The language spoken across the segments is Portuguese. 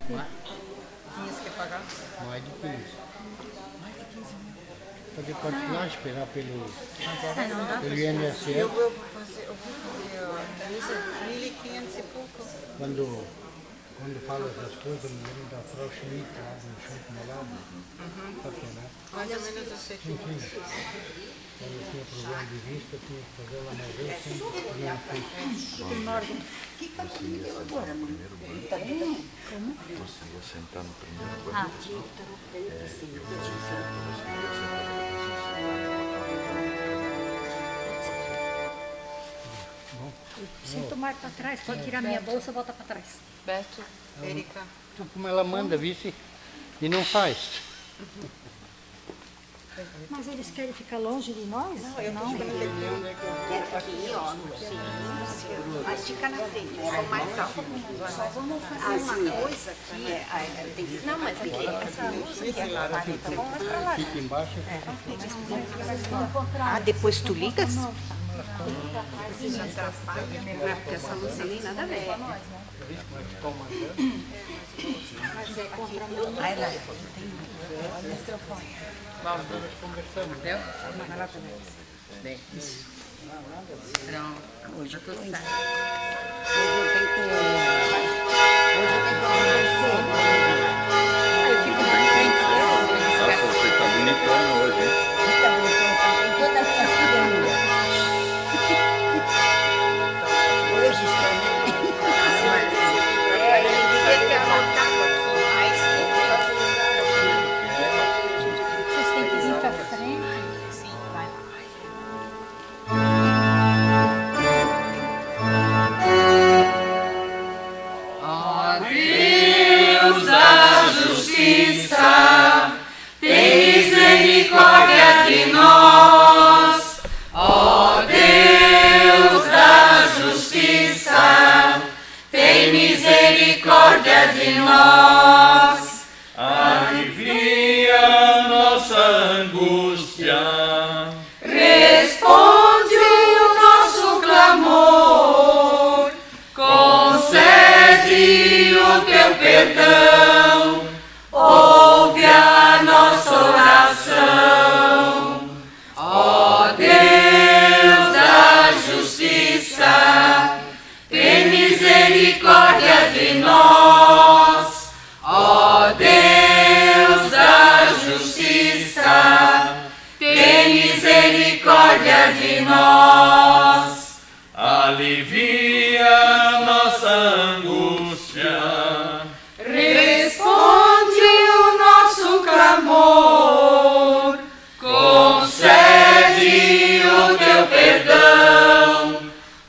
Mais, Tinhas que pagar? mais de 15. Pode continuar a esperar pelo INSS. Eu vou fazer a Luísa, 1.500 e pouco. Quando fala essas coisas, eu me lembro da Frau Schmidt, lá do Shopping Molado. Sabe quem é? Mais ou menos eu sei que Enfim, quando eu tinha problema de vista, eu tinha que fazer ela uma vez, sempre não fiz. Você ia sentar no primeiro banco? Como? Você ia sentar no primeiro banco? Eu tinha que você ia sentar Sinto mais para trás, pode tirar minha bolsa e volta para trás. Beto, Erika. Como ela manda, vice, e não faz. Mas eles querem ficar longe de nós? Não, eu tô ficando Aqui, ó, no centro, mas fica na frente, só mais alto. Só vamos fazer uma coisa aqui. Não, mas aqui, essa luz aqui é a vareta, vamos mais pra lá. Fica embaixo e Ah, depois tu ligas? Porque essa luz não tem nada a ver. Aí lá, Vamos conversando. Entendeu? Vai lá também. Bem, isso. Pronto. Hoje tudo certo. Aí eu fico na frente. Nossa, você tá bonitona hoje, hein? toda a minha filha. Hoje ele devia ter anotado aqui, mas Vocês têm que vir para frente. sim, vai lá. Ó Deus da justiça, tem misericórdia de nós. Ó Deus da justiça, tem misericórdia de nós. Alivia nossa angústia. Responde o nosso clamor, concede o teu perdão, ouve a nossa oração. Ó Deus da justiça, tem misericórdia de nós. Ó Deus da justiça, tem misericórdia de nós. Alivia nossa angústia. Responde o nosso clamor, concede o teu perdão,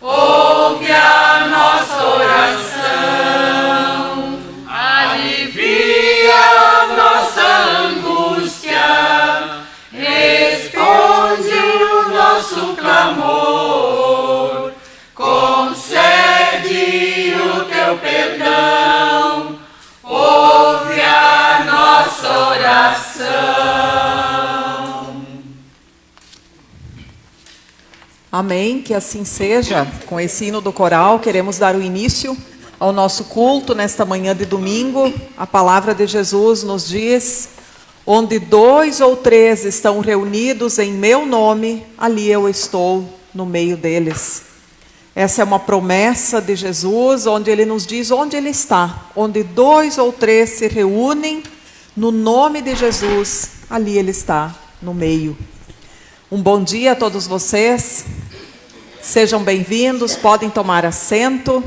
ouve a nossa oração. Alivia a nossa angústia, responde o nosso clamor, concede o teu perdão, ouve a nossa oração. Amém, que assim seja. Com esse hino do coral, queremos dar o início ao nosso culto nesta manhã de domingo. A palavra de Jesus nos diz: onde 2 ou 3 estão reunidos em meu nome, ali eu estou no meio deles. Essa é uma promessa de Jesus, onde ele nos diz onde ele está. Onde 2 ou 3 se reúnem no nome de Jesus, ali ele está no meio. Um bom dia a todos vocês. Sejam bem-vindos, podem tomar assento.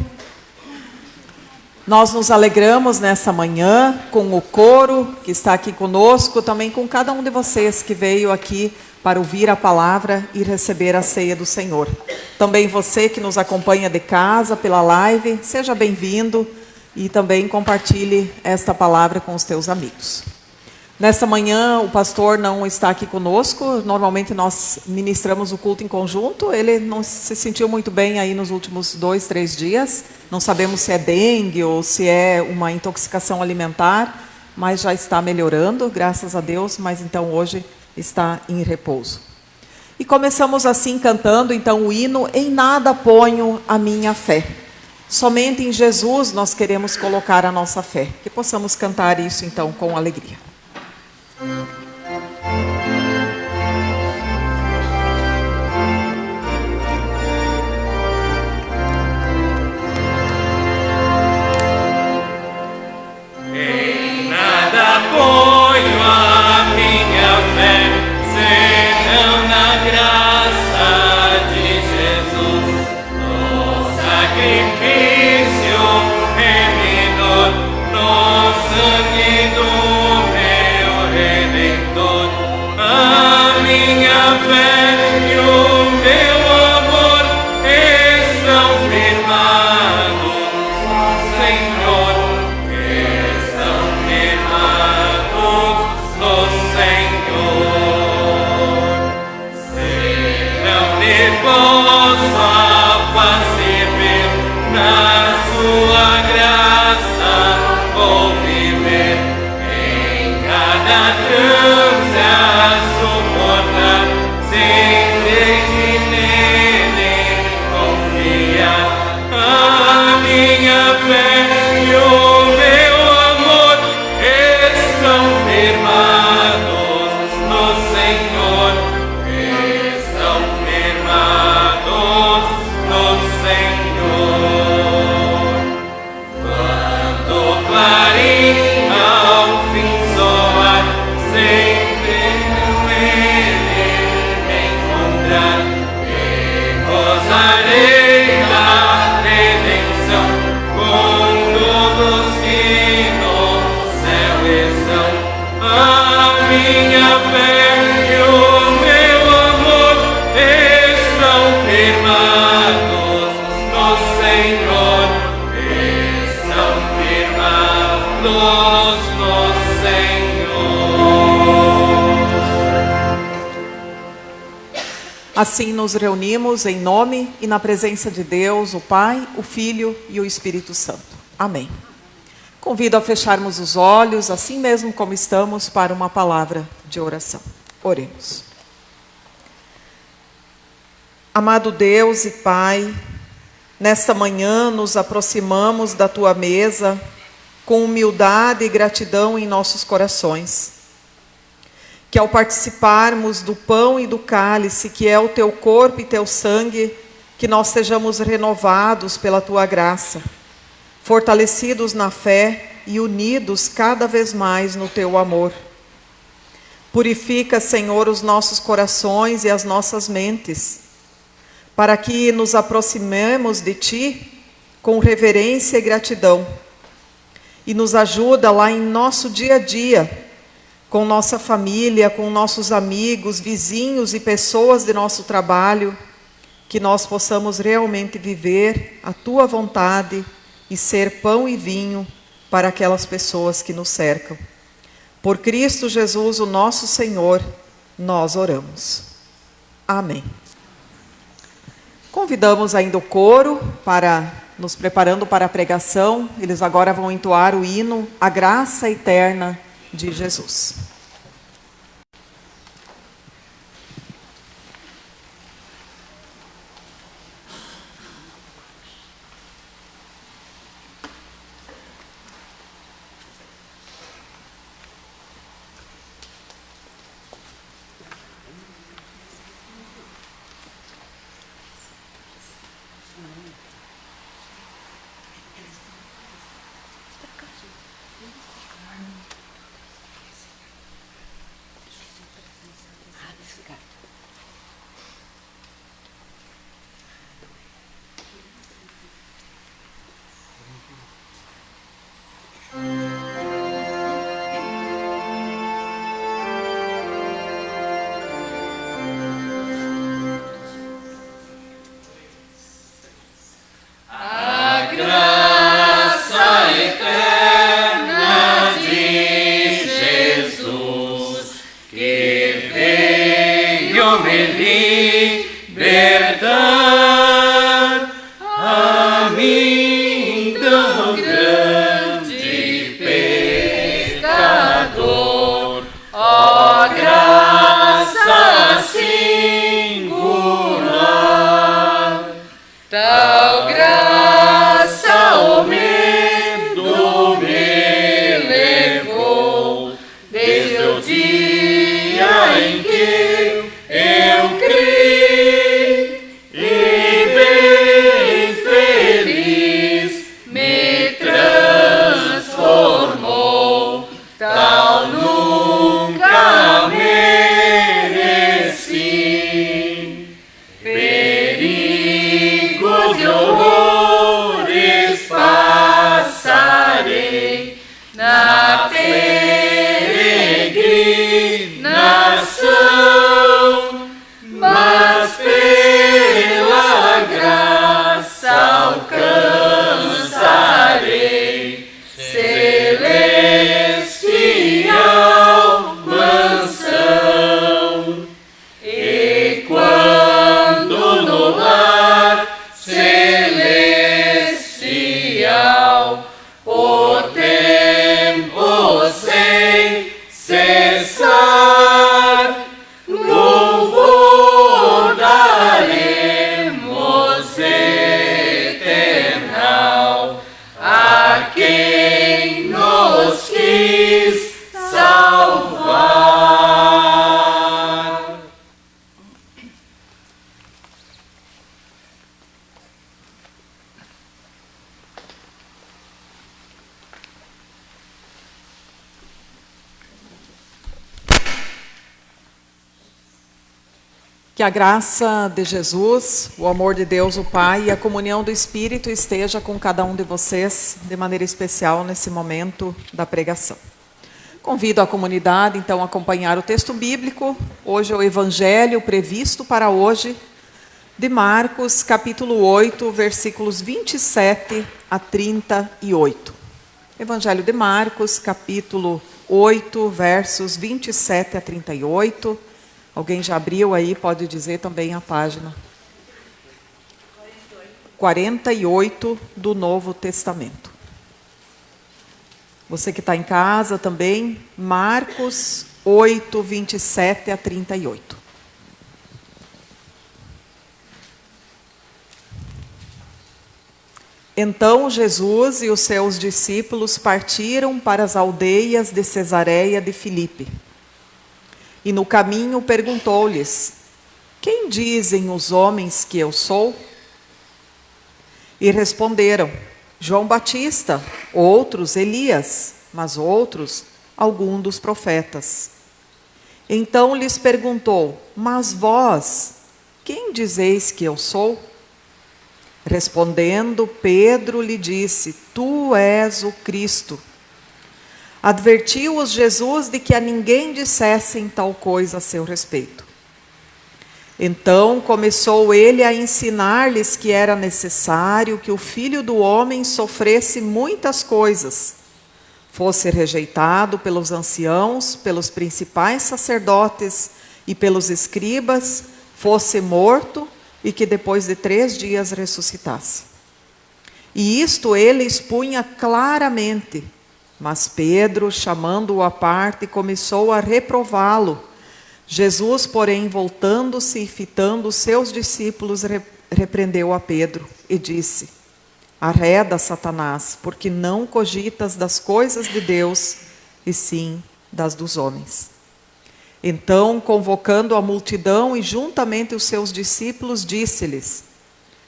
Nós nos alegramos nessa manhã com o coro que está aqui conosco, também com cada um de vocês que veio aqui para ouvir a palavra e receber a ceia do Senhor. Também você que nos acompanha de casa pela live, seja bem-vindo e também compartilhe esta palavra com os teus amigos. Nesta manhã o pastor não está aqui conosco, normalmente nós ministramos o culto em conjunto, ele não se sentiu muito bem aí nos últimos 2, 3 dias, não sabemos se é dengue ou se é uma intoxicação alimentar, mas já está melhorando, graças a Deus, mas então hoje está em repouso. E começamos assim cantando então o hino Em Nada Ponho a Minha Fé. Somente em Jesus nós queremos colocar a nossa fé. Que possamos cantar isso então com alegria. Em nada ponho a minha fé, senão na graça de Jesus, no sacrifício remidor, no sangue do meu Redentor. A minha fé e o meu amor estão firmados no Senhor. Posso apacecer na sua graça, vou viver em cada transe a suportar, sempre nele confiar. A minha fé e o meu amor estão firmados no Senhor. Assim nos reunimos em nome e na presença de Deus, o Pai, o Filho e o Espírito Santo. Amém. Convido a fecharmos os olhos, assim mesmo como estamos, para uma palavra de oração. Oremos. Amado Deus e Pai, nesta manhã nos aproximamos da Tua mesa com humildade e gratidão em nossos corações. Que ao participarmos do pão e do cálice, que é o Teu corpo e Teu sangue, que nós sejamos renovados pela Tua graça, fortalecidos na fé e unidos cada vez mais no Teu amor. Purifica, Senhor, os nossos corações e as nossas mentes, para que nos aproximemos de Ti com reverência e gratidão, e nos ajuda lá em nosso dia a dia, com nossa família, com nossos amigos, vizinhos e pessoas de nosso trabalho, que nós possamos realmente viver a Tua vontade e ser pão e vinho para aquelas pessoas que nos cercam. Por Cristo Jesus, o nosso Senhor, nós oramos. Amém. Convidamos ainda o coro para nos preparando para a pregação. Eles agora vão entoar o hino A Graça Eterna de Jesus. na peregrinação, mas pela graça alcançarei celestial mansão. E quando no lar celestial o tempo sem cessar, louvor daremos eternal a quem nos quis salvar. Que a graça de Jesus, o amor de Deus, o Pai e a comunhão do Espírito esteja com cada um de vocês, de maneira especial nesse momento da pregação. Convido a comunidade, então, a acompanhar o texto bíblico. Hoje é o Evangelho previsto para hoje, de Marcos, capítulo 8, versículos 27 a 38. Evangelho de Marcos, capítulo 8, versos 27 a 38. Alguém já abriu aí, pode dizer também a página. 48 do Novo Testamento. Você que está em casa também, Marcos 8, 27 a 38. Então Jesus e os seus discípulos partiram para as aldeias de Cesareia de Filipe. E no caminho perguntou-lhes: quem dizem os homens que eu sou? E responderam: João Batista, outros Elias, mas outros algum dos profetas. Então lhes perguntou: mas vós, quem dizeis que eu sou? Respondendo, Pedro lhe disse: tu és o Cristo. Advertiu-os Jesus de que a ninguém dissessem tal coisa a seu respeito. Então começou ele a ensinar-lhes que era necessário que o Filho do Homem sofresse muitas coisas, fosse rejeitado pelos anciãos, pelos principais sacerdotes e pelos escribas, fosse morto e que depois de 3 dias ressuscitasse. E isto ele expunha claramente. Mas Pedro, chamando-o à parte, começou a reprová-lo. Jesus, porém, voltando-se e fitando os seus discípulos, repreendeu a Pedro e disse: arreda, Satanás, porque não cogitas das coisas de Deus, e sim das dos homens. Então, convocando a multidão e juntamente os seus discípulos, disse-lhes: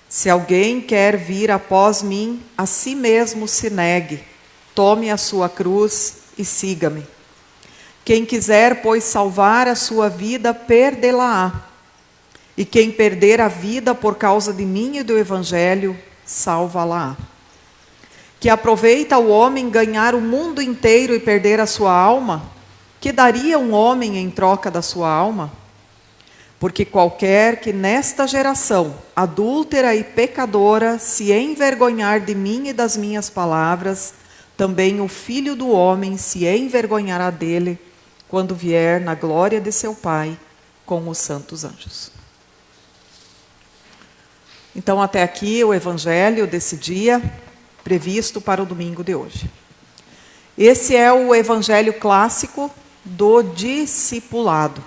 se alguém quer vir após mim, a si mesmo se negue. Tome a sua cruz e siga-me. Quem quiser, pois, salvar a sua vida, perdê-la-á. E quem perder a vida por causa de mim e do Evangelho, salva-la-á. Que aproveita o homem ganhar o mundo inteiro e perder a sua alma? Que daria um homem em troca da sua alma? Porque qualquer que nesta geração, adúltera e pecadora, se envergonhar de mim e das minhas palavras, também o Filho do Homem se envergonhará dele, quando vier na glória de seu Pai, com os santos anjos. Então, até aqui o Evangelho desse dia, previsto para o domingo de hoje. Esse é o Evangelho clássico do discipulado.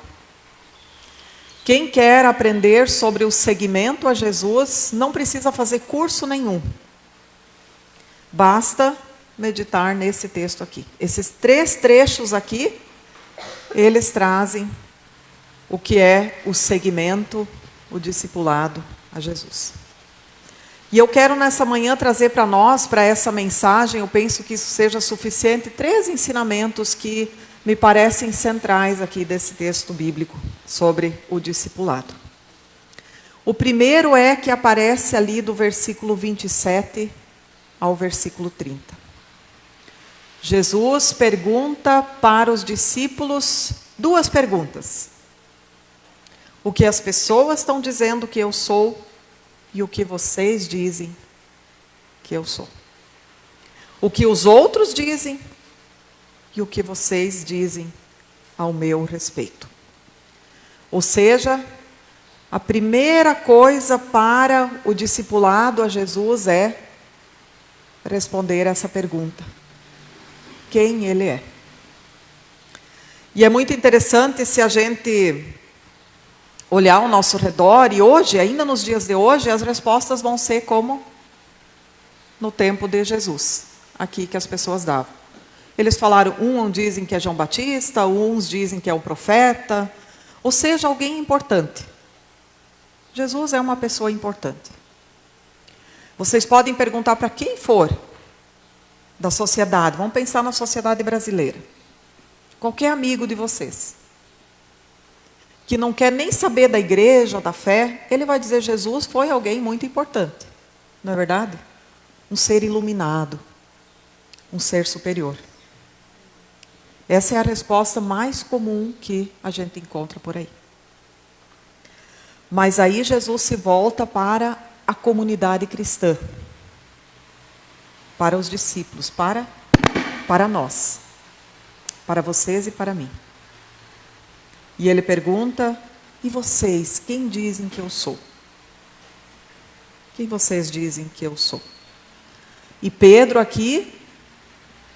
Quem quer aprender sobre o seguimento a Jesus, não precisa fazer curso nenhum. Basta meditar nesse texto aqui. Esses 3 trechos aqui, eles trazem o que é o seguimento, o discipulado a Jesus. E eu quero nessa manhã trazer para nós, para essa mensagem, eu penso que isso seja suficiente, 3 ensinamentos que me parecem centrais aqui desse texto bíblico sobre o discipulado. O primeiro é que aparece ali do versículo 27 ao versículo 30. Jesus pergunta para os discípulos 2 perguntas. O que as pessoas estão dizendo que eu sou e o que vocês dizem que eu sou. O que os outros dizem e o que vocês dizem ao meu respeito. Ou seja, a primeira coisa para o discipulado a Jesus é responder essa pergunta: quem Ele é? E é muito interessante se a gente olhar ao nosso redor, e hoje, ainda nos dias de hoje, as respostas vão ser como no tempo de Jesus, aqui que as pessoas davam. Eles falaram, uns dizem que é João Batista, uns dizem que é um profeta, ou seja, alguém importante. Jesus é uma pessoa importante. Vocês podem perguntar para quem for da sociedade, vamos pensar na sociedade brasileira. Qualquer amigo de vocês, que não quer nem saber da igreja, da fé, ele vai dizer, Jesus foi alguém muito importante. Não é verdade? Um ser iluminado, um ser superior. Essa é a resposta mais comum que a gente encontra por aí. Mas aí Jesus se volta para a comunidade cristã, para os discípulos, para nós, para vocês e para mim. E ele pergunta, e vocês, quem dizem que eu sou? Quem vocês dizem que eu sou? E Pedro aqui,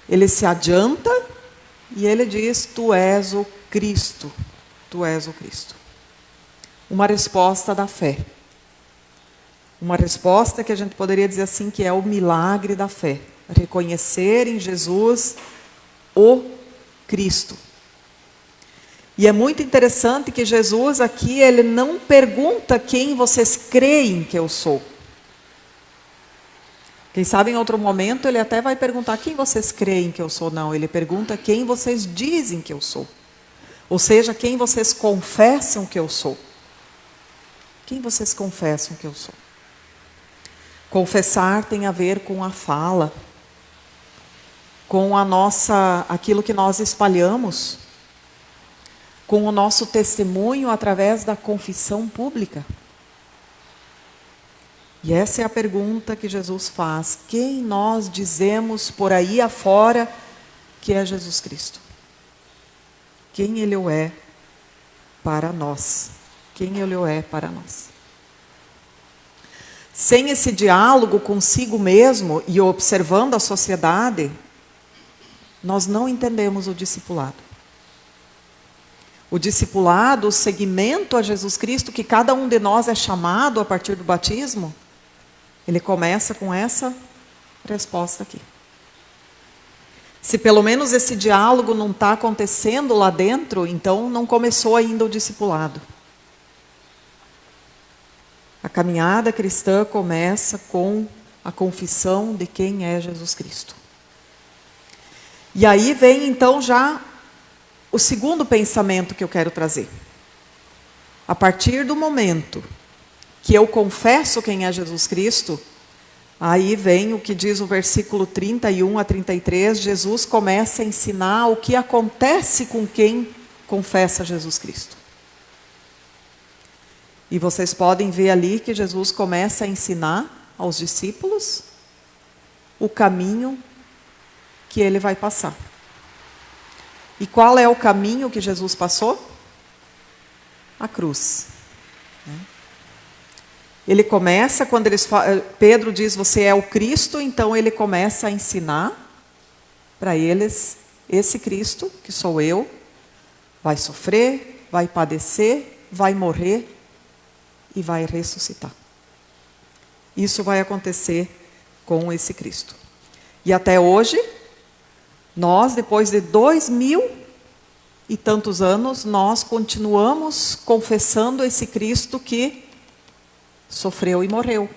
ele se adianta e ele diz, tu és o Cristo, tu és o Cristo. Uma resposta da fé. Uma resposta que a gente poderia dizer assim, que é o milagre da fé. Reconhecer em Jesus o Cristo. E é muito interessante que Jesus aqui, ele não pergunta quem vocês creem que eu sou. Quem sabe em outro momento ele até vai perguntar quem vocês creem que eu sou. Não, ele pergunta quem vocês dizem que eu sou. Ou seja, quem vocês confessam que eu sou. Quem vocês confessam que eu sou? Confessar tem a ver com a fala, com aquilo que nós espalhamos, com o nosso testemunho através da confissão pública. E essa é a pergunta que Jesus faz. Quem nós dizemos por aí afora que é Jesus Cristo? Quem Ele é para nós? Quem Ele é para nós? Sem esse diálogo consigo mesmo e observando a sociedade, nós não entendemos o discipulado. O discipulado, o seguimento a Jesus Cristo, que cada um de nós é chamado a partir do batismo, ele começa com essa resposta aqui. Se pelo menos esse diálogo não está acontecendo lá dentro, então não começou ainda o discipulado. A caminhada cristã começa com a confissão de quem é Jesus Cristo. E aí vem então já o segundo pensamento que eu quero trazer. A partir do momento que eu confesso quem é Jesus Cristo, aí vem o que diz o versículo 31 a 33, Jesus começa a ensinar o que acontece com quem confessa Jesus Cristo. E vocês podem ver ali que Jesus começa a ensinar aos discípulos o caminho que ele vai passar. E qual é o caminho que Jesus passou? A cruz. Ele começa, quando Pedro diz, você é o Cristo, então ele começa a ensinar para eles, esse Cristo, que sou eu, vai sofrer, vai padecer, vai morrer e vai ressuscitar. Isso vai acontecer com esse Cristo. E até hoje, nós, depois de 2000 e tantos anos, nós continuamos confessando esse Cristo que sofreu e morreu.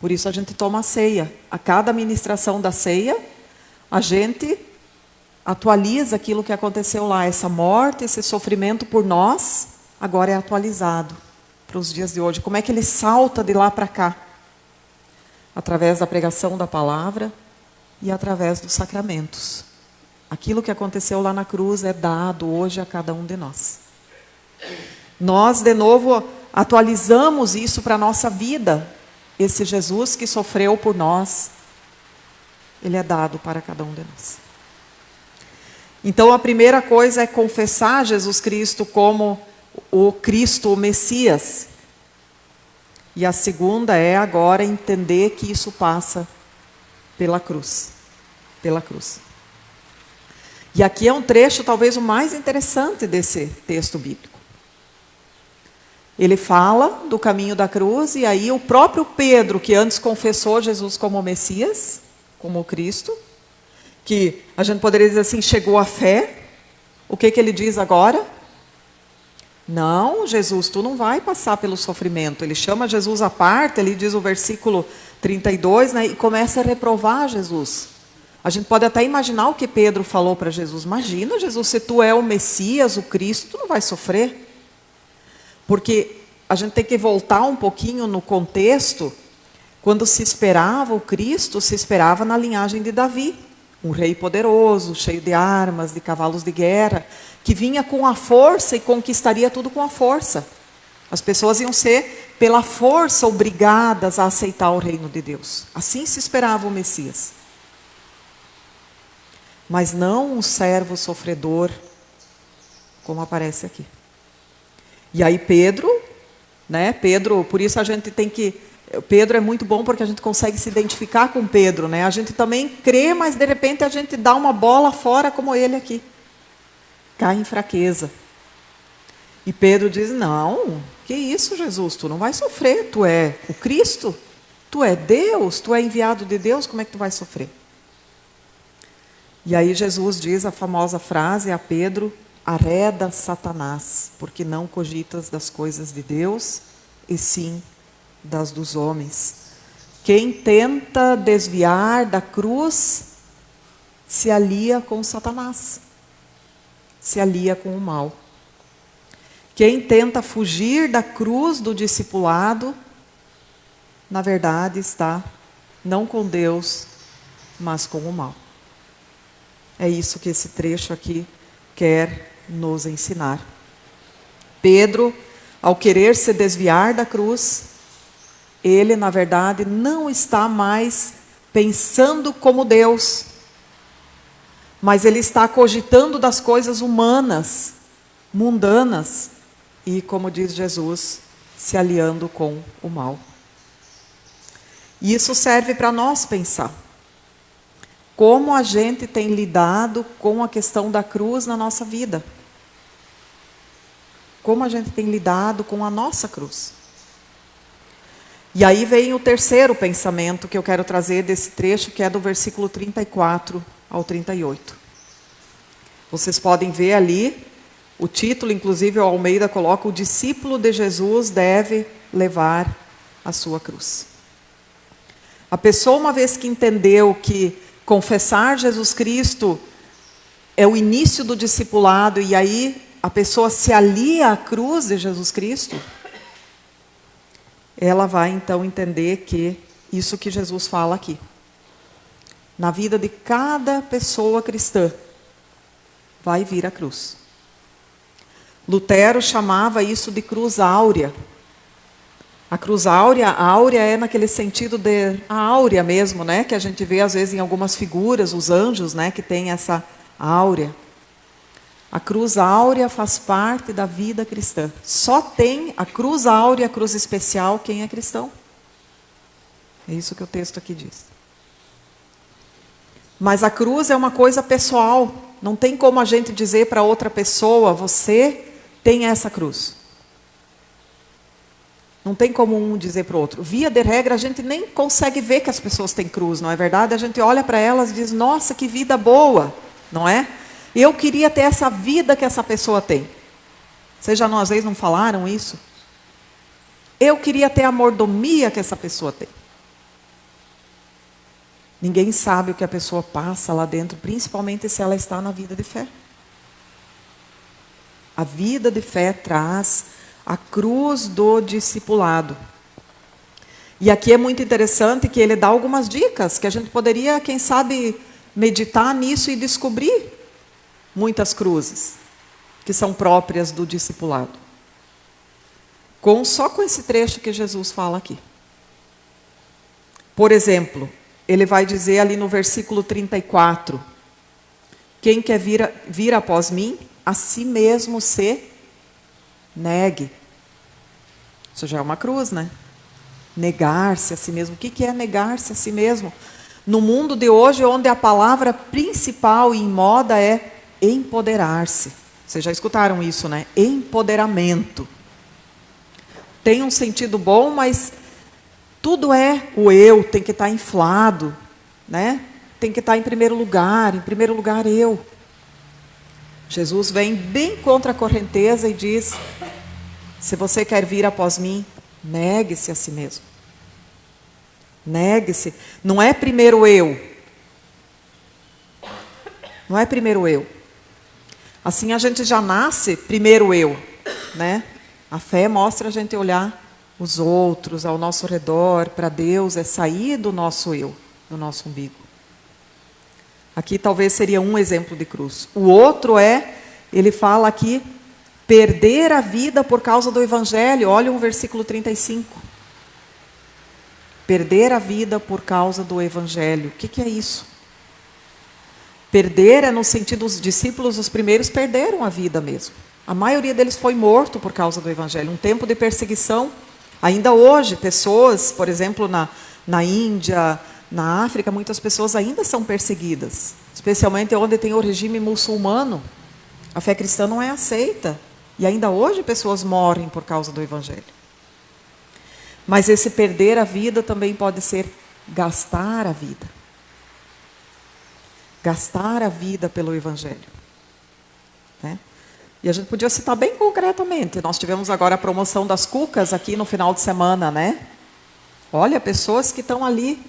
Por isso a gente toma a ceia. A cada ministração da ceia, a gente atualiza aquilo que aconteceu lá. Essa morte, esse sofrimento por nós, agora é atualizado para os dias de hoje. Como é que ele salta de lá para cá? Através da pregação da palavra, e através dos sacramentos. Aquilo que aconteceu lá na cruz é dado hoje a cada um de nós. Nós, de novo, atualizamos isso para a nossa vida. Esse Jesus que sofreu por nós, ele é dado para cada um de nós. Então, a primeira coisa é confessar Jesus Cristo como o Cristo, o Messias. E a segunda é agora entender que isso passa pela cruz. Pela cruz. E aqui é um trecho talvez o mais interessante desse texto bíblico. Ele fala do caminho da cruz e aí o próprio Pedro, que antes confessou Jesus como Messias, como Cristo, que a gente poderia dizer assim, chegou à fé, o que ele diz agora? Não, Jesus, tu não vai passar pelo sofrimento. Ele chama Jesus à parte, ele diz o versículo 32, né, e começa a reprovar Jesus. A gente pode até imaginar o que Pedro falou para Jesus. Imagina, Jesus, se tu é o Messias, o Cristo, tu não vai sofrer. Porque a gente tem que voltar um pouquinho no contexto. Quando se esperava o Cristo, se esperava na linhagem de Davi. Um rei poderoso, cheio de armas, de cavalos de guerra, que vinha com a força e conquistaria tudo com a força. As pessoas iam ser, pela força, obrigadas a aceitar o reino de Deus. Assim se esperava o Messias. Mas não um servo sofredor, como aparece aqui. E aí Pedro, né? Pedro, por isso a gente tem que... Pedro é muito bom porque a gente consegue se identificar com Pedro, né? A gente também crê, mas de repente a gente dá uma bola fora como ele aqui. Cai em fraqueza. E Pedro diz, não, que isso, Jesus? Tu não vai sofrer, tu é o Cristo, tu é Deus, tu é enviado de Deus, como é que tu vai sofrer? E aí Jesus diz a famosa frase a Pedro, arreda Satanás, porque não cogitas das coisas de Deus, e sim das dos homens. Quem tenta desviar da cruz, se alia com Satanás, se alia com o mal. Quem tenta fugir da cruz do discipulado, na verdade está não com Deus, mas com o mal. É isso que esse trecho aqui quer nos ensinar. Pedro, ao querer se desviar da cruz, ele, na verdade, não está mais pensando como Deus, mas ele está cogitando das coisas humanas, mundanas, e, como diz Jesus, se aliando com o mal. E isso serve para nós pensar. Como a gente tem lidado com a questão da cruz na nossa vida? Como a gente tem lidado com a nossa cruz? E aí vem o terceiro pensamento que eu quero trazer desse trecho, que é do versículo 34 ao 38. Vocês podem ver ali, o título, inclusive, o Almeida coloca, o discípulo de Jesus deve levar a sua cruz. A pessoa, uma vez que entendeu que confessar Jesus Cristo é o início do discipulado, e aí a pessoa se alia à cruz de Jesus Cristo, ela vai então entender que isso que Jesus fala aqui, na vida de cada pessoa cristã, vai vir a cruz. Lutero chamava isso de cruz áurea. A cruz áurea, a áurea é naquele sentido de a áurea mesmo, né? Que a gente vê às vezes em algumas figuras, os anjos, né? Que tem essa áurea. A cruz áurea faz parte da vida cristã. Só tem a cruz áurea, a cruz especial, quem é cristão. É isso que o texto aqui diz. Mas a cruz é uma coisa pessoal. Não tem como a gente dizer para outra pessoa, você tem essa cruz. Não tem como um dizer para o outro. Via de regra, a gente nem consegue ver que as pessoas têm cruz, não é verdade? A gente olha para elas e diz, nossa, que vida boa, não é? Eu queria ter essa vida que essa pessoa tem. Vocês já às vezes não falaram isso? Eu queria ter a mordomia que essa pessoa tem. Ninguém sabe o que a pessoa passa lá dentro, principalmente se ela está na vida de fé. A vida de fé traz a cruz do discipulado. E aqui é muito interessante que ele dá algumas dicas, que a gente poderia, quem sabe, meditar nisso e descobrir muitas cruzes que são próprias do discipulado. Só com esse trecho que Jesus fala aqui. Por exemplo, ele vai dizer ali no versículo 34, quem quer vir após mim, a si mesmo se negue. Isso já é uma cruz, né? Negar-se a si mesmo. O que é negar-se a si mesmo? No mundo de hoje, onde a palavra principal e em moda é empoderar-se. Vocês já escutaram isso, né? Empoderamento. Tem um sentido bom, mas tudo é o eu, tem que estar inflado, né? Tem que estar em primeiro lugar eu. Jesus vem bem contra a correnteza e diz, se você quer vir após mim, negue-se a si mesmo. Negue-se. Não é primeiro eu. Não é primeiro eu. Assim a gente já nasce primeiro eu, né? A fé mostra a gente olhar os outros ao nosso redor, para Deus, é sair do nosso eu, do nosso umbigo. Aqui talvez seria um exemplo de cruz. O outro ele fala aqui, perder a vida por causa do Evangelho. Olha o versículo 35. Perder a vida por causa do Evangelho. O que é isso? Perder é no sentido, os discípulos, os primeiros, perderam a vida mesmo. A maioria deles foi morto por causa do Evangelho. Um tempo de perseguição. Ainda hoje, pessoas, por exemplo, na Índia, na África, muitas pessoas ainda são perseguidas. Especialmente onde tem o regime muçulmano. A fé cristã não é aceita. E ainda hoje pessoas morrem por causa do Evangelho. Mas esse perder a vida também pode ser gastar a vida. Gastar a vida pelo Evangelho. Né? E a gente podia citar bem concretamente. Nós tivemos agora a promoção das cucas aqui no final de semana, né? Olha, pessoas que estão ali,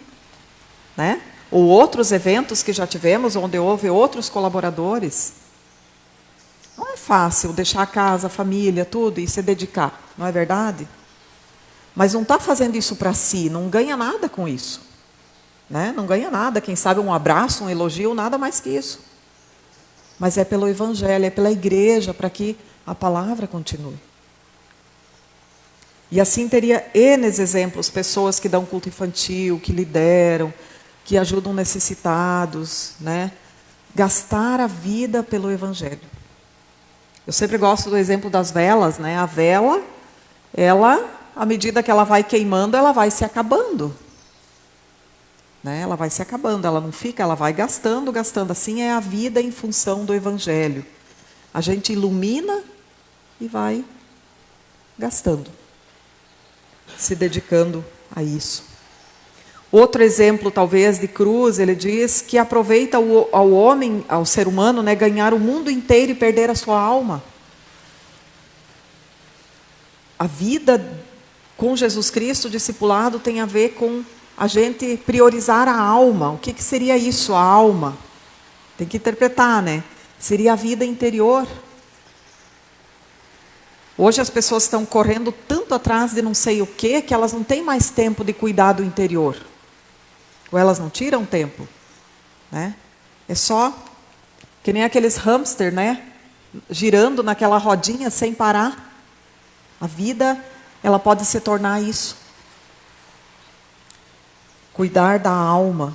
né? Ou outros eventos que já tivemos, onde houve outros colaboradores. Não é fácil deixar a casa, a família, tudo e se dedicar, não é verdade? Mas não está fazendo isso para si, não ganha nada com isso. Né? Não ganha nada, quem sabe um abraço, um elogio, nada mais que isso. Mas é pelo Evangelho, é pela igreja, para que a palavra continue. E assim teria N exemplos, pessoas que dão culto infantil, que lideram, que ajudam necessitados, né? Gastar a vida pelo Evangelho. Eu sempre gosto do exemplo das velas, né? A vela, à medida que ela vai queimando, ela vai se acabando. Né? Ela vai se acabando, ela não fica, ela vai gastando. Assim é a vida em função do Evangelho. A gente ilumina e vai gastando, se dedicando a isso. Outro exemplo, talvez, de cruz, ele diz que aproveita ao homem, ao ser humano, né, ganhar o mundo inteiro e perder a sua alma. A vida com Jesus Cristo, discipulado, tem a ver com a gente priorizar a alma. O que seria isso, a alma? Tem que interpretar, né? Seria a vida interior. Hoje as pessoas estão correndo tanto atrás de não sei o quê, que elas não têm mais tempo de cuidar do interior. Ou elas não tiram tempo. Né? É só que nem aqueles hamster, né? Girando naquela rodinha sem parar. A vida, ela pode se tornar isso. Cuidar da alma,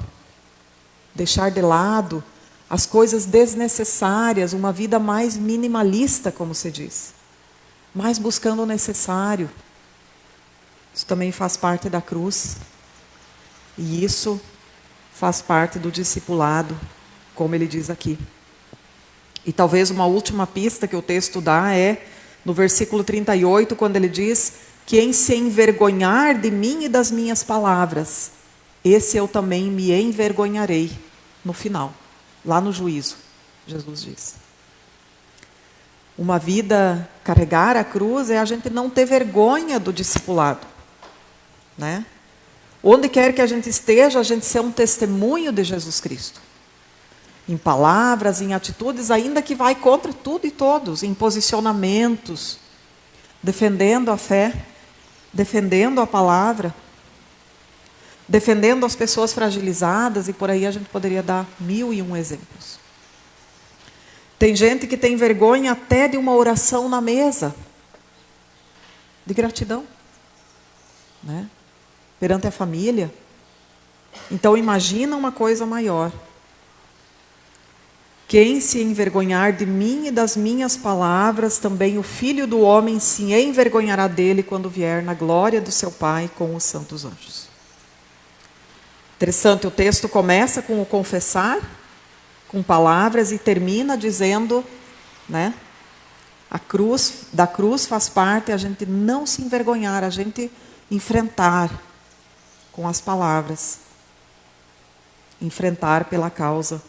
deixar de lado as coisas desnecessárias, uma vida mais minimalista, como se diz, mais buscando o necessário. Isso também faz parte da cruz, e isso faz parte do discipulado, como ele diz aqui. E talvez uma última pista que o texto dá é no versículo 38, quando ele diz: quem se envergonhar de mim e das minhas palavras, esse eu também me envergonharei no final, lá no juízo, Jesus diz. Uma vida, carregar a cruz, é a gente não ter vergonha do discipulado. Né? Onde quer que a gente esteja, a gente ser um testemunho de Jesus Cristo. Em palavras, em atitudes, ainda que vai contra tudo e todos, em posicionamentos, defendendo a fé, defendendo a palavra. defendendo as pessoas fragilizadas, e por aí a gente poderia dar 1001 exemplos. Tem gente que tem vergonha até de uma oração na mesa, de gratidão, né? Perante a família. Então imagina uma coisa maior. Quem se envergonhar de mim e das minhas palavras, também o Filho do Homem se envergonhará dele quando vier na glória do seu Pai com os santos anjos. Interessante, o texto começa com o confessar, com palavras, e termina dizendo, né, da cruz faz parte a gente não se envergonhar, a gente enfrentar com as palavras. Enfrentar pela causa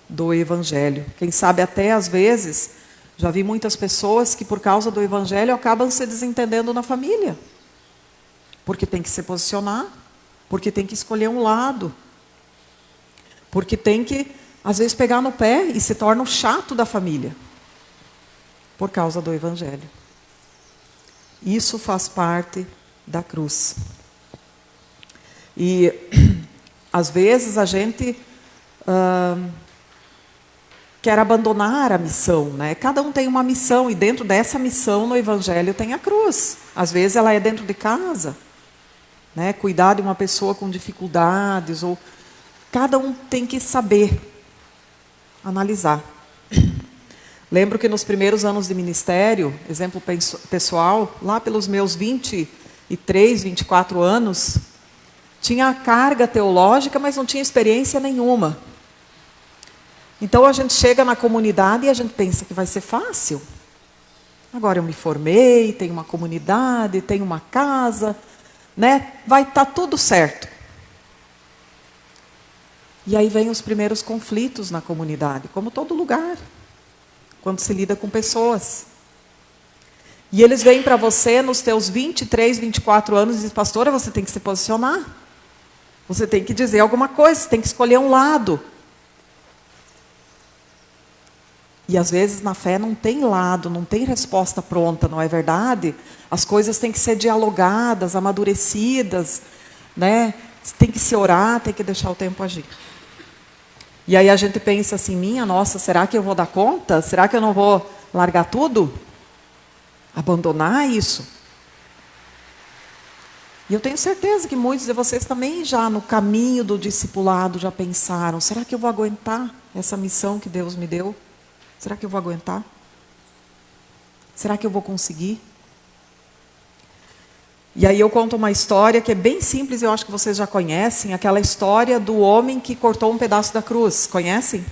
do Evangelho. Quem sabe até às vezes, já vi muitas pessoas que por causa do Evangelho acabam se desentendendo na família. Porque tem que se posicionar, porque tem que escolher um lado, porque tem que, às vezes, pegar no pé e se torna o chato da família, por causa do Evangelho. Isso faz parte da cruz. E, às vezes, a gente quer abandonar a missão, né? Cada um tem uma missão, e dentro dessa missão, no Evangelho, tem a cruz. Às vezes, ela é dentro de casa, né? Cuidar de uma pessoa com dificuldades, ou cada um tem que saber analisar. Lembro que nos primeiros anos de ministério, exemplo pessoal, lá pelos meus 23, 24 anos, tinha carga teológica, mas não tinha experiência nenhuma. Então a gente chega na comunidade e a gente pensa que vai ser fácil. Agora eu me formei, tenho uma comunidade, tenho uma casa, né? Vai estar tudo certo. E aí vem os primeiros conflitos na comunidade, como todo lugar, quando se lida com pessoas. E eles vêm para você nos teus 23, 24 anos e dizem, pastora, você tem que se posicionar. Você tem que dizer alguma coisa, você tem que escolher um lado. E às vezes na fé não tem lado, não tem resposta pronta, não é verdade? As coisas têm que ser dialogadas, amadurecidas, né? Tem que se orar, tem que deixar o tempo agir. E aí a gente pensa assim, minha nossa, será que eu vou dar conta? Será que eu não vou largar tudo? Abandonar isso? E eu tenho certeza que muitos de vocês também já no caminho do discipulado já pensaram, será que eu vou aguentar essa missão que Deus me deu? Será que eu vou aguentar? Será que eu vou conseguir? E aí eu conto uma história que é bem simples, eu acho que vocês já conhecem, aquela história do homem que cortou um pedaço da cruz. Conhecem?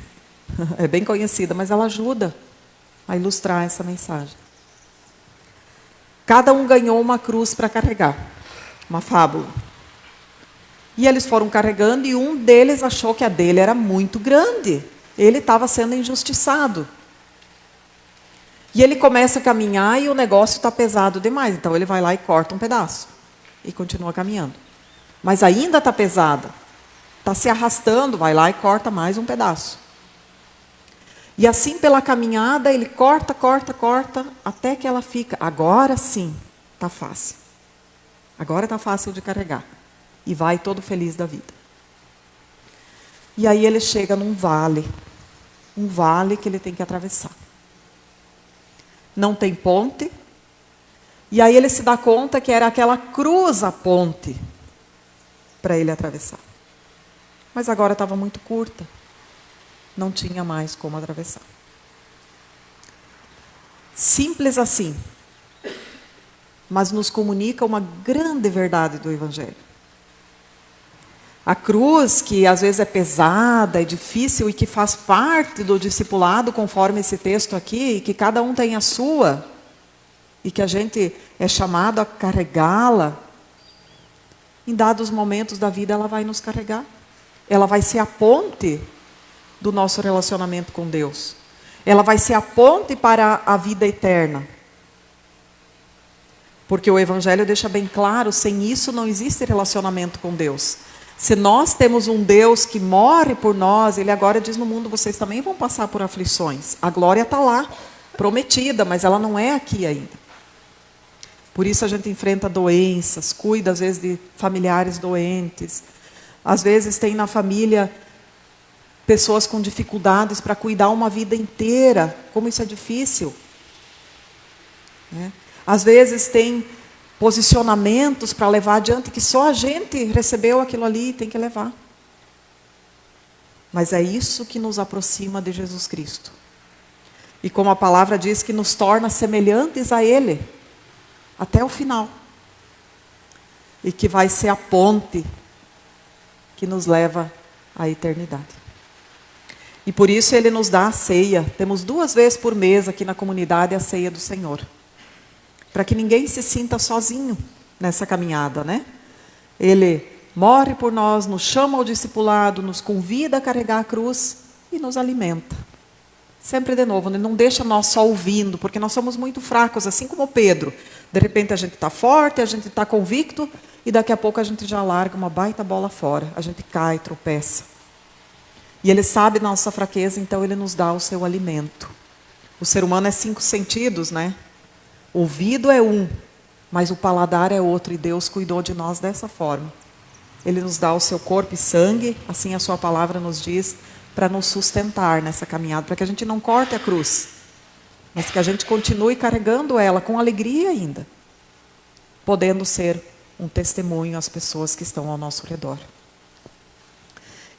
É bem conhecida, mas ela ajuda a ilustrar essa mensagem. Cada um ganhou uma cruz para carregar, uma fábula. E eles foram carregando e um deles achou que a dele era muito grande. Ele estava sendo injustiçado. E ele começa a caminhar e o negócio está pesado demais. Então ele vai lá e corta um pedaço. E continua caminhando. Mas ainda está pesada. Está se arrastando, vai lá e corta mais um pedaço. E assim pela caminhada ele corta, até que ela fica. Agora sim, está fácil. Agora está fácil de carregar. E vai todo feliz da vida. E aí ele chega num vale. Um vale que ele tem que atravessar. Não tem ponte. E aí ele se dá conta que era aquela cruz a ponte para ele atravessar. Mas agora estava muito curta. Não tinha mais como atravessar. Simples assim. Mas nos comunica uma grande verdade do Evangelho. A cruz, que às vezes é pesada, é difícil e que faz parte do discipulado, conforme esse texto aqui, e que cada um tem a sua, e que a gente é chamado a carregá-la, em dados momentos da vida ela vai nos carregar. Ela vai ser a ponte do nosso relacionamento com Deus. Ela vai ser a ponte para a vida eterna. Porque o Evangelho deixa bem claro, sem isso não existe relacionamento com Deus. Se nós temos um Deus que morre por nós, Ele agora diz no mundo, vocês também vão passar por aflições. A glória está lá, prometida, mas ela não é aqui ainda. Por isso a gente enfrenta doenças, cuida às vezes de familiares doentes, Às vezes tem na família pessoas com dificuldades para cuidar uma vida inteira. Como isso é difícil. Né? Às vezes tem posicionamentos para levar adiante que só a gente recebeu aquilo ali e tem que levar. Mas é isso que nos aproxima de Jesus Cristo. E como a palavra diz, que nos torna semelhantes a Ele, até o final. E que vai ser a ponte que nos leva à eternidade. E por isso Ele nos dá a ceia. Temos 2 vezes por mês aqui na comunidade a ceia do Senhor. Para que ninguém se sinta sozinho nessa caminhada, né? Ele morre por nós, nos chama ao discipulado, nos convida a carregar a cruz e nos alimenta. Sempre de novo, não deixa nós só ouvindo, porque nós somos muito fracos, assim como Pedro. De repente a gente está forte, a gente está convicto, e daqui a pouco a gente já larga uma baita bola fora. A gente cai, tropeça. E Ele sabe da nossa fraqueza, então Ele nos dá o seu alimento. O ser humano é 5 sentidos, né? O ouvido é um, mas o paladar é outro, e Deus cuidou de nós dessa forma. Ele nos dá o seu corpo e sangue, assim a sua palavra nos diz, para nos sustentar nessa caminhada, para que a gente não corte a cruz, mas que a gente continue carregando ela com alegria ainda, podendo ser um testemunho às pessoas que estão ao nosso redor.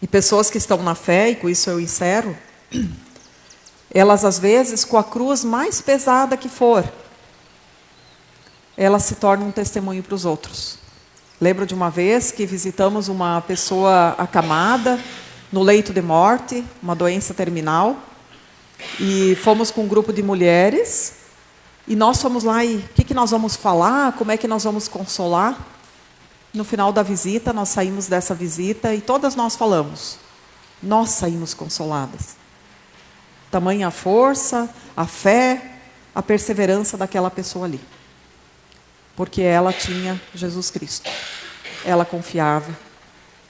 E pessoas que estão na fé, e com isso eu encerro, elas às vezes, com a cruz mais pesada que for, elas se tornam um testemunho para os outros. Lembro de uma vez que visitamos uma pessoa acamada, no leito de morte, uma doença terminal, e fomos com um grupo de mulheres, e nós fomos lá e o que nós vamos falar, como é que nós vamos consolar? No final da visita, nós saímos dessa visita e todas nós falamos, nós saímos consoladas. Tamanha a força, a fé, a perseverança daquela pessoa ali. Porque ela tinha Jesus Cristo. Ela confiava.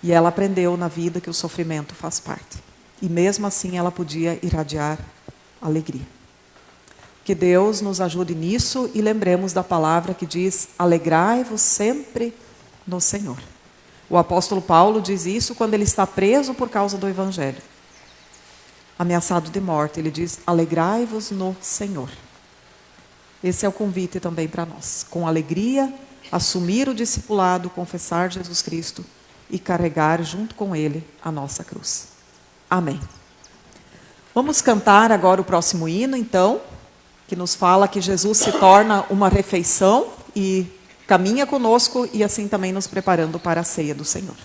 E ela aprendeu na vida que o sofrimento faz parte. E mesmo assim ela podia irradiar alegria. Que Deus nos ajude nisso e lembremos da palavra que diz: alegrai-vos sempre no Senhor. O apóstolo Paulo diz isso quando ele está preso por causa do Evangelho. Ameaçado de morte, ele diz: alegrai-vos no Senhor. Esse é o convite também para nós. Com alegria, assumir o discipulado, confessar Jesus Cristo e carregar junto com Ele a nossa cruz. Amém. Vamos cantar agora o próximo hino, então, que nos fala que Jesus se torna uma refeição e caminha conosco e assim também nos preparando para a ceia do Senhor.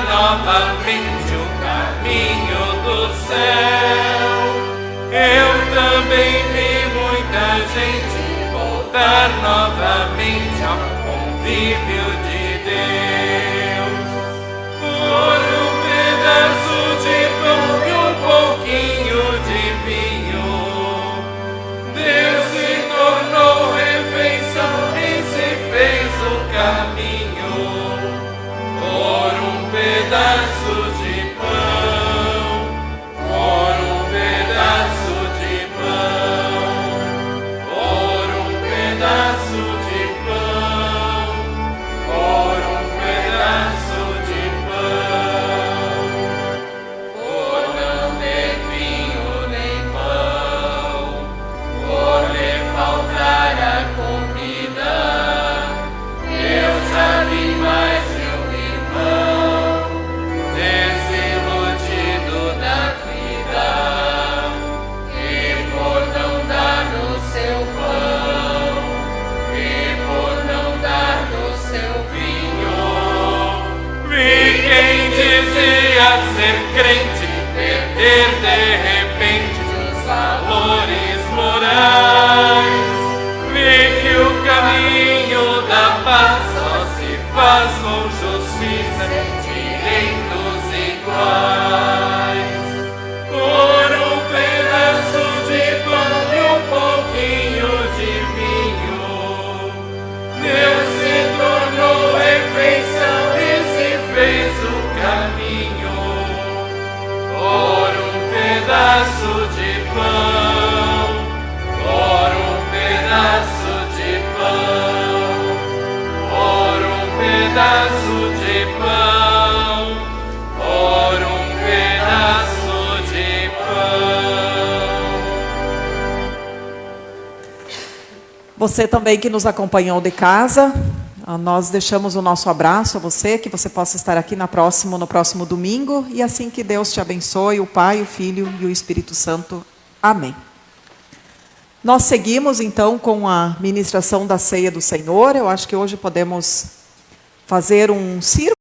Novamente o caminho do céu. Eu também vi muita gente voltar novamente ao convívio de Deus. Por um pedaço de pão e um pouquinho de vinho, Deus se tornou refeição e se fez o caminho. Por um pedaço de pão, por um pedaço de pão, por um pedaço de pedaço de pão, por um pedaço de pão. Você também que nos acompanhou de casa, nós deixamos o nosso abraço a você, que você possa estar aqui no próximo domingo, e assim que Deus te abençoe, o Pai, o Filho e o Espírito Santo. Amém. Nós seguimos então com a ministração da ceia do Senhor. Eu acho que hoje podemos fazer um círculo.